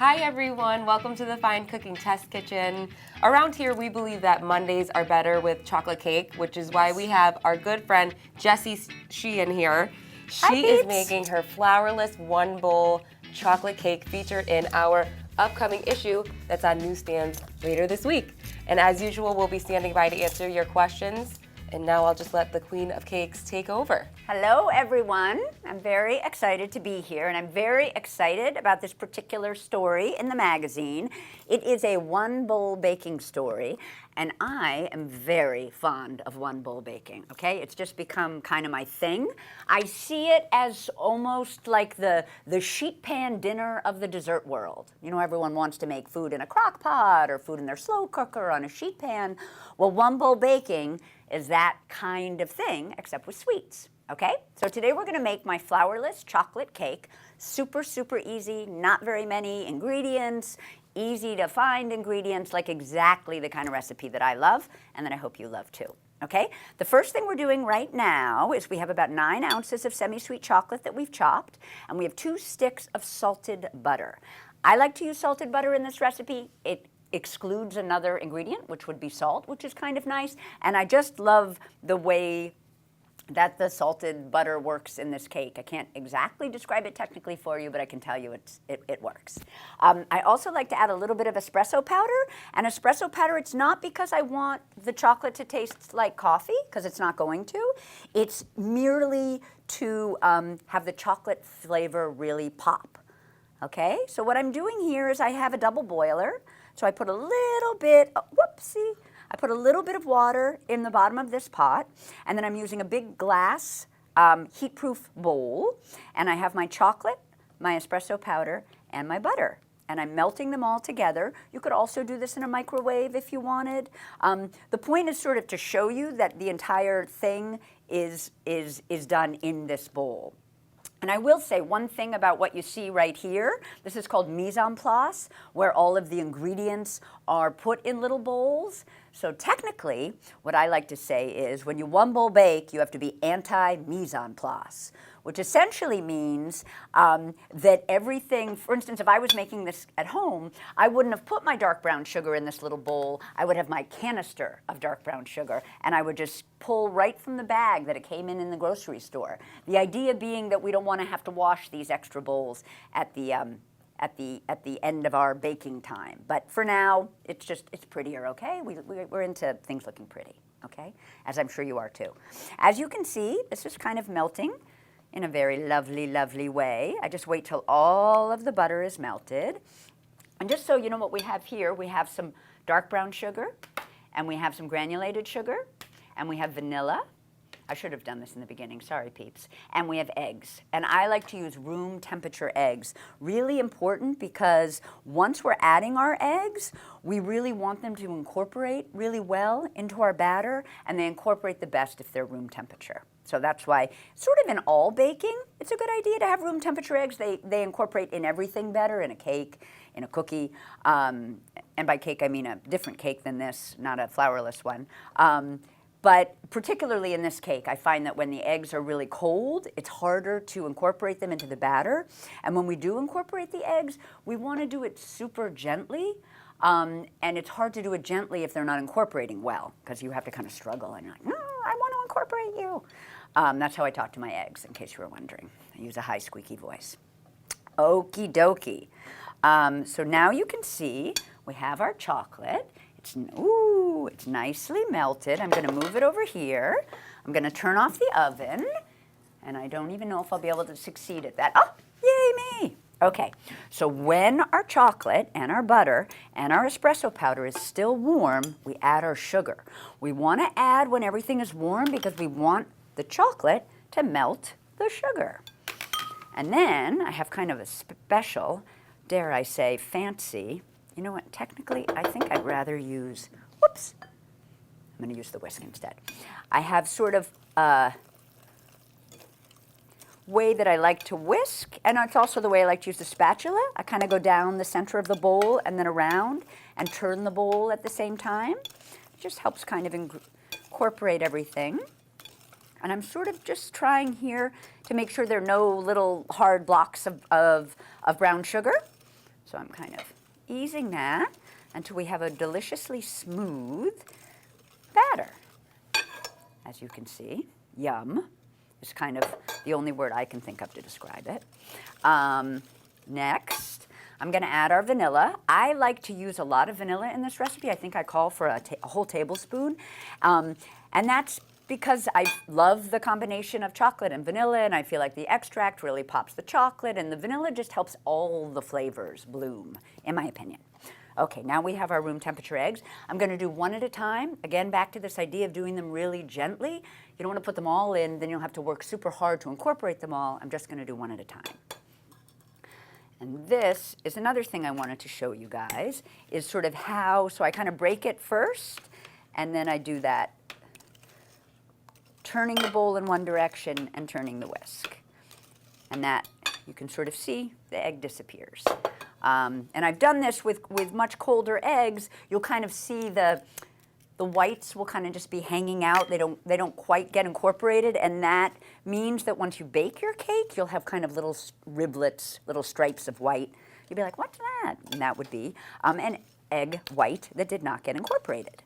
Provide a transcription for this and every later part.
Hi everyone, welcome to the Fine Cooking Test Kitchen. Around here we believe that Mondays are better with chocolate cake, which is why we have our good friend Jessie Sheehan here. She is making her flourless one bowl chocolate cake featured in our upcoming issue that's on newsstands later this week. And as usual, we'll be standing by to answer your questions. And now I'll just let the Queen of Cakes take over. Hello, everyone. I'm very excited to be here, and I'm very excited about this particular story in the magazine. It is a one-bowl baking story, and I am very fond of one-bowl baking, okay? It's just become kind of my thing. I see it as almost like the sheet pan dinner of the dessert world. You know, everyone wants to make food in a crock pot or food in their slow cooker on a sheet pan. Well, one-bowl baking is that kind of thing, except with sweets, okay? So today we're gonna make my flourless chocolate cake. Super, super easy, not very many ingredients, easy to find ingredients, like exactly the kind of recipe that I love and that I hope you love too, okay? The first thing we're doing right now is we have about 9 ounces of semi-sweet chocolate that we've chopped, and we have 2 sticks of salted butter. I like to use salted butter in this recipe. It excludes another ingredient, which would be salt, which is kind of nice. And I just love the way that the salted butter works in this cake. I can't exactly describe it technically for you, but I can tell you it works. I also like to add a little bit of espresso powder. And espresso powder, it's not because I want the chocolate to taste like coffee, because it's not going to. It's merely to have the chocolate flavor really pop. Okay, so what I'm doing here is I have a double boiler. So I put a little bit, I put a little bit of water in the bottom of this pot, and then I'm using a big glass heat-proof bowl, and I have my chocolate, my espresso powder, and my butter. And I'm melting them all together. You could also do this in a microwave if you wanted. The point is sort of to show you that the entire thing is done in this bowl. And I will say one thing about what you see right here. This is called mise en place, where all of the ingredients are put in little bowls. So technically, what I like to say is when you one-bowl bake, you have to be anti-mise en place, which essentially means that everything, for instance, if I was making this at home, I wouldn't have put my dark brown sugar in this little bowl. I would have my canister of dark brown sugar, and I would just pull right from the bag that it came in the grocery store. The idea being that we don't want to have to wash these extra bowls at the end of our baking time. But for now, it's prettier, okay? We're into things looking pretty, okay? As I'm sure you are too. As you can see, this is kind of melting in a very lovely, lovely way. I just wait till all of the butter is melted. And just so you know what we have here, we have some dark brown sugar, and we have some granulated sugar, and we have vanilla. I should have done this in the beginning, sorry peeps. And we have eggs. And I like to use room temperature eggs. Really important because once we're adding our eggs, we really want them to incorporate really well into our batter, and they incorporate the best if they're room temperature. So that's why, sort of in all baking, it's a good idea to have room temperature eggs. They incorporate in everything better, in a cake, in a cookie. And by cake, I mean a different cake than this, not a flourless one. But particularly in this cake, I find that when the eggs are really cold, it's harder to incorporate them into the batter. And when we do incorporate the eggs, we want to do it super gently. And it's hard to do it gently if they're not incorporating well, because you have to kind of struggle and you're like, no, I want to incorporate you. That's how I talk to my eggs, in case you were wondering. I use a high squeaky voice. Okie dokie. So now you can see we have our chocolate. It's nicely melted. I'm going to move it over here. I'm going to turn off the oven, and I don't even know if I'll be able to succeed at that. Oh, yay me! Okay, so when our chocolate and our butter and our espresso powder is still warm, we add our sugar. We want to add when everything is warm because we want the chocolate to melt the sugar. And then I have kind of a special, dare I say, fancy. You know what, technically, I think I'd rather use, whoops, I'm going to use the whisk instead. I have sort of a way that I like to whisk, and it's also the way I like to use the spatula. I kind of go down the center of the bowl and then around and turn the bowl at the same time. It just helps kind of incorporate everything. And I'm sort of just trying here to make sure there are no little hard blocks of brown sugar. So I'm kind of easing that until we have a deliciously smooth batter. As you can see, yum is kind of the only word I can think of to describe it. Next, I'm going to add our vanilla. I like to use a lot of vanilla in this recipe. I think I call for a whole tablespoon. And that's because I love the combination of chocolate and vanilla, and I feel like the extract really pops the chocolate, and the vanilla just helps all the flavors bloom, in my opinion. Okay, now we have our room temperature eggs. I'm going to do one at a time. Again, back to this idea of doing them really gently. You don't want to put them all in, then you'll have to work super hard to incorporate them all. I'm just going to do one at a time. And this is another thing I wanted to show you guys, is sort of how, so I kind of break it first, and then I do that, turning the bowl in one direction and turning the whisk. And that, you can sort of see, the egg disappears. And I've done this with much colder eggs. You'll kind of see the whites will kind of just be hanging out. They don't quite get incorporated, and that means that once you bake your cake, you'll have kind of little riblets, little stripes of white. You'll be like, what's that? And that would be an egg white that did not get incorporated.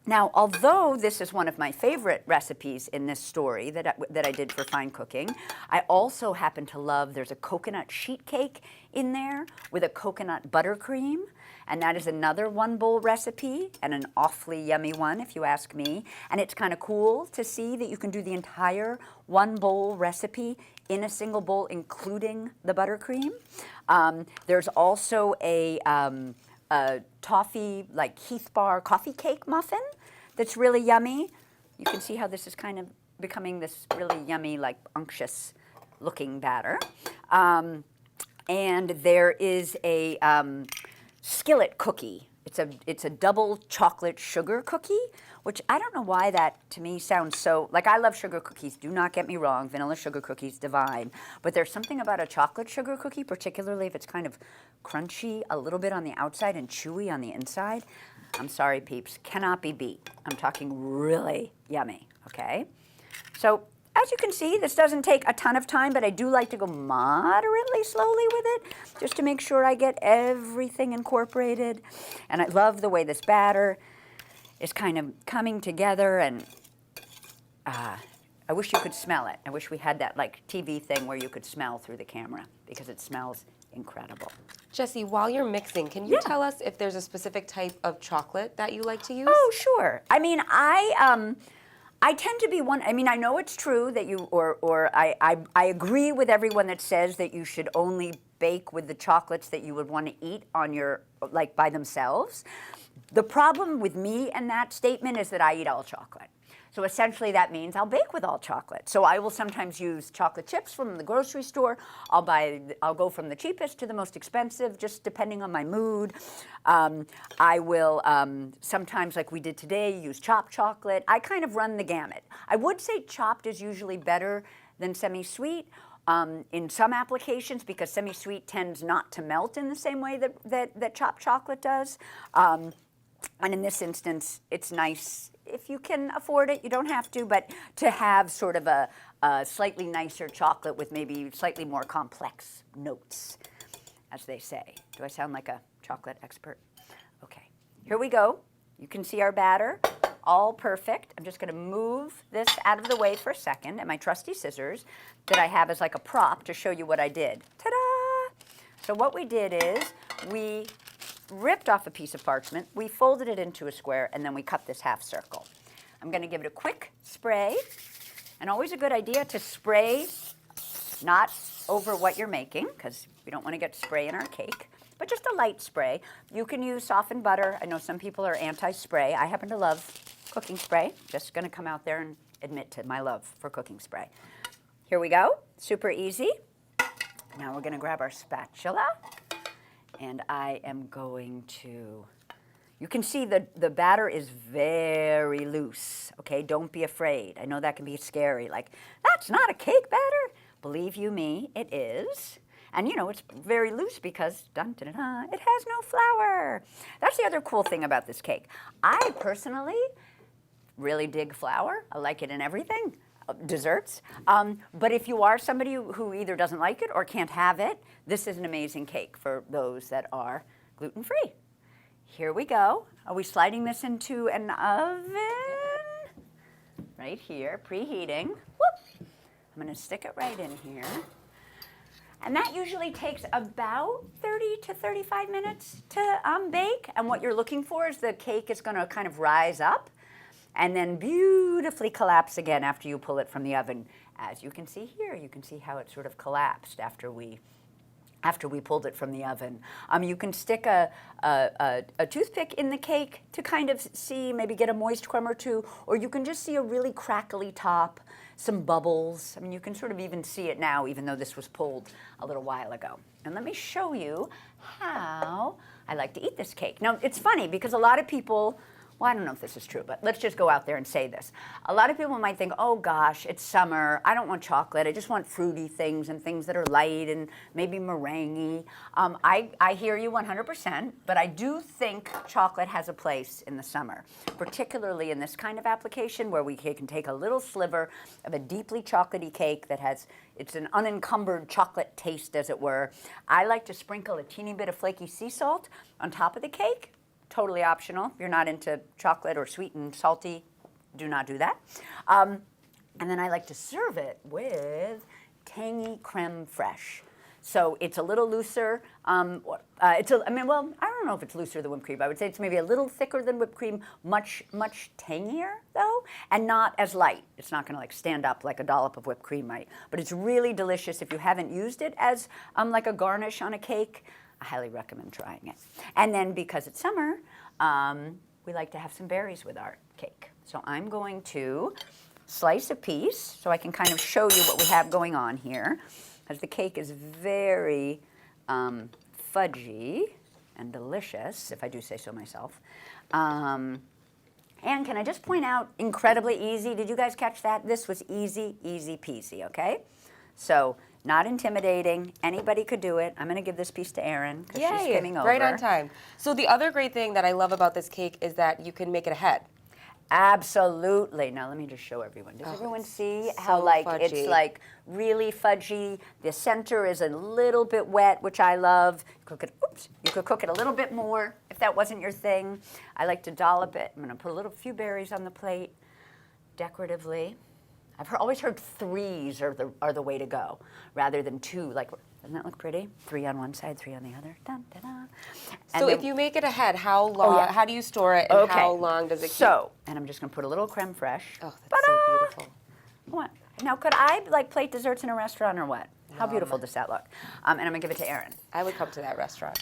Now, although this is one of my favorite recipes in this story that I did for Fine Cooking, I also happen to love, there's a coconut sheet cake in there with a coconut buttercream, and that is another one bowl recipe, and an awfully yummy one if you ask me. And it's kind of cool to see that you can do the entire one bowl recipe in a single bowl, including the buttercream. There's also a toffee, like Heath Bar coffee cake muffin that's really yummy. You can see how this is kind of becoming this really yummy, like unctuous looking batter. And there is a skillet cookie. It's a double chocolate sugar cookie, which I don't know why that to me sounds so, like I love sugar cookies, do not get me wrong, vanilla sugar cookies, divine. But there's something about a chocolate sugar cookie, particularly if it's kind of crunchy a little bit on the outside and chewy on the inside. I'm sorry, peeps, cannot be beat. I'm talking really yummy, okay? So as you can see, this doesn't take a ton of time, but I do like to go moderately slowly with it just to make sure I get everything incorporated. And I love the way this batter is kind of coming together, and I wish you could smell it. I wish we had that like TV thing where you could smell through the camera, because it smells incredible. Jessie, while you're mixing, can you tell us if there's a specific type of chocolate that you like to use? Oh, sure. I mean, I tend to be one, I mean, I know it's true that you, I agree with everyone that says that you should only bake with the chocolates that you would want to eat on your, like by themselves. The problem with me and that statement is that I eat all chocolate. So essentially that means I'll bake with all chocolate. So I will sometimes use chocolate chips from the grocery store. I'll go from the cheapest to the most expensive, just depending on my mood. I will sometimes, like we did today, use chopped chocolate. I kind of run the gamut. I would say chopped is usually better than semi-sweet in some applications, because semi-sweet tends not to melt in the same way that chopped chocolate does. And in this instance, it's nice if you can afford it. You don't have to, but to have sort of a slightly nicer chocolate with maybe slightly more complex notes, as they say. Do I sound like a chocolate expert? Okay, here we go. You can see our batter, all perfect. I'm just going to move this out of the way for a second, and my trusty scissors that I have as like a prop to show you what I did. Ta-da! So what we did is we ripped off a piece of parchment, we folded it into a square, and then we cut this half circle. I'm going to give it a quick spray, and always a good idea to spray not over what you're making, because we don't want to get spray in our cake, but just a light spray. You can use softened butter. I know some people are anti-spray. I happen to love cooking spray. Just going to come out there and admit to my love for cooking spray. Here we go. Super easy. Now we're going to grab our spatula. And I am going to, you can see the batter is very loose, okay? Don't be afraid. I know that can be scary, like, that's not a cake batter. Believe you me, it is. And you know, it's very loose because, dun, dun, dun, dun, it has no flour. That's the other cool thing about this cake. I personally really dig flour. I like it in everything. desserts. But if you are somebody who either doesn't like it or can't have it, this is an amazing cake for those that are gluten-free. Here we go. Are we sliding this into an oven? Right here, preheating. Whoop. I'm going to stick it right in here. And that usually takes about 30 to 35 minutes to bake. And what you're looking for is the cake is going to kind of rise up and then beautifully collapse again after you pull it from the oven. As you can see here, you can see how it sort of collapsed after we pulled it from the oven. You can stick a toothpick in the cake to kind of see, maybe get a moist crumb or two, or you can just see a really crackly top, some bubbles. I mean, you can sort of even see it now, even though this was pulled a little while ago. And let me show you how I like to eat this cake. Now, it's funny because a lot of people, well, I don't know if this is true, but let's just go out there and say this. A lot of people might think, oh gosh, it's summer, I don't want chocolate, I just want fruity things and things that are light and maybe meringue. I hear you 100%, but I do think chocolate has a place in the summer, particularly in this kind of application where we can take a little sliver of a deeply chocolatey cake that has, it's an unencumbered chocolate taste, as it were. I like to sprinkle a teeny bit of flaky sea salt on top of the cake. Totally optional. If you're not into chocolate or sweet and salty, do not do that. And then I like to serve it with tangy creme fraiche. So it's a little looser. I mean, well, I don't know if it's looser than whipped cream. I would say it's maybe a little thicker than whipped cream, much tangier though, and not as light. It's not going to like stand up like a dollop of whipped cream might. But it's really delicious if you haven't used it as like a garnish on a cake. I highly recommend trying it. And then because it's summer, we like to have some berries with our cake. So I'm going to slice a piece so I can kind of show you what we have going on here. Because the cake is very fudgy and delicious, if I do say so myself. And can I just point out, incredibly easy. Did you guys catch that? This was easy, easy peasy, okay? So not intimidating. Anybody could do it. I'm going to give this piece to Erin because she's skimming over. Right on time. So the other great thing that I love about this cake is that you can make it ahead. Absolutely. Now let me just show everyone. Does everyone see how fudgy. It's like really fudgy? The center is a little bit wet, which I love. You could cook it a little bit more if that wasn't your thing. I like to dollop it. I'm going to put a few berries on the plate decoratively. I've always heard threes are the way to go, rather than two. Like, doesn't that look pretty? 3 on one side, 3 on the other. Dun, dun, dun. So if you make it ahead, how long? How do you store it, and how long does it keep? So, and I'm just going to put a little creme fraiche. Oh, that's so beautiful. What? Now, could I like plate desserts in a restaurant or what? How beautiful does that look? And I'm going to give it to Erin. I would come to that restaurant.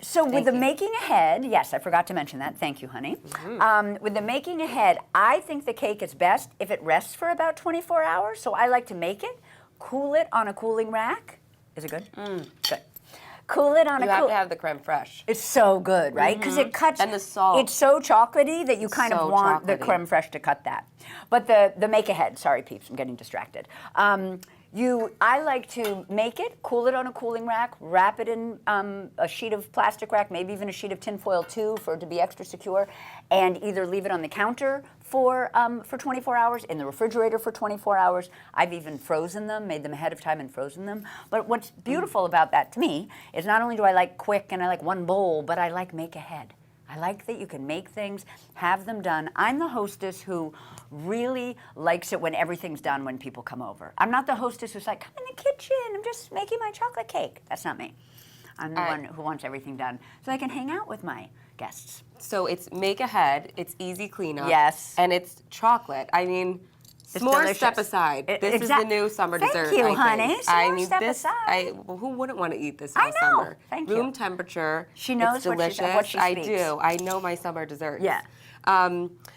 So with the making ahead, yes, I forgot to mention that. Thank you, honey. Mm-hmm. With the making ahead, I think the cake is best if it rests for about 24 hours. So I like to make it, cool it on a cooling rack. Is it good? Good. Cool it on you have to have the creme fraiche. It's so good, right? Because it cuts. And the salt. It's so chocolatey that you kind of want the creme fraiche to cut that. But the make ahead, sorry peeps, I'm getting distracted. I like to make it, cool it on a cooling rack, wrap it in a sheet of plastic rack, maybe even a sheet of tin foil too, for it to be extra secure, and either leave it on the counter for 24 hours, in the refrigerator for 24 hours. I've even frozen them, made them ahead of time and frozen them. But what's beautiful about that to me is not only do I like quick and I like one bowl, but I like make ahead. I like that you can make things, have them done. I'm the hostess who really likes it when everything's done when people come over. I'm not the hostess who's like, come in the kitchen, I'm just making my chocolate cake. That's not me. I'm the one who wants everything done so I can hang out with my guests. So it's make ahead, it's easy cleanup. Yes. And it's chocolate. I mean, It's more delicious. step aside. This is the new summer dessert. Thank you, I honey. think. S'more step aside. Who wouldn't want to eat this I all know. summer? Thank you. Room temperature. She knows it's what delicious. she I speaks. do. I know my summer desserts. Yeah.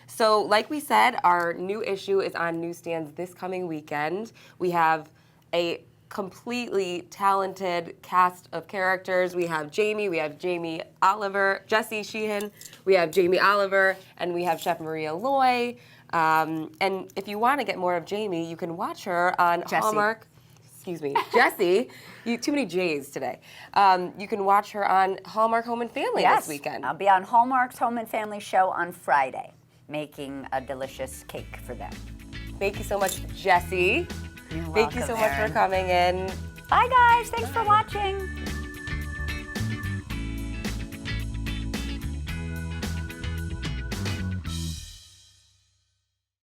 So, like we said, our new issue is on newsstands this coming weekend. We have a completely talented cast of characters. We have Jamie Oliver, Jessie Sheehan, we have Jamie Oliver, and we have Chef Maria Loy. And if you want to get more of Jamie, you can watch her on Hallmark. Excuse me, Jessie. Too many J's today. You can watch her on Hallmark Home and Family this weekend. I'll be on Hallmark's Home and Family show on Friday, making a delicious cake for them. Thank you so much, Jessie. You're Thank you so welcome, much for Erin. coming in. Bye, guys. Thanks for watching.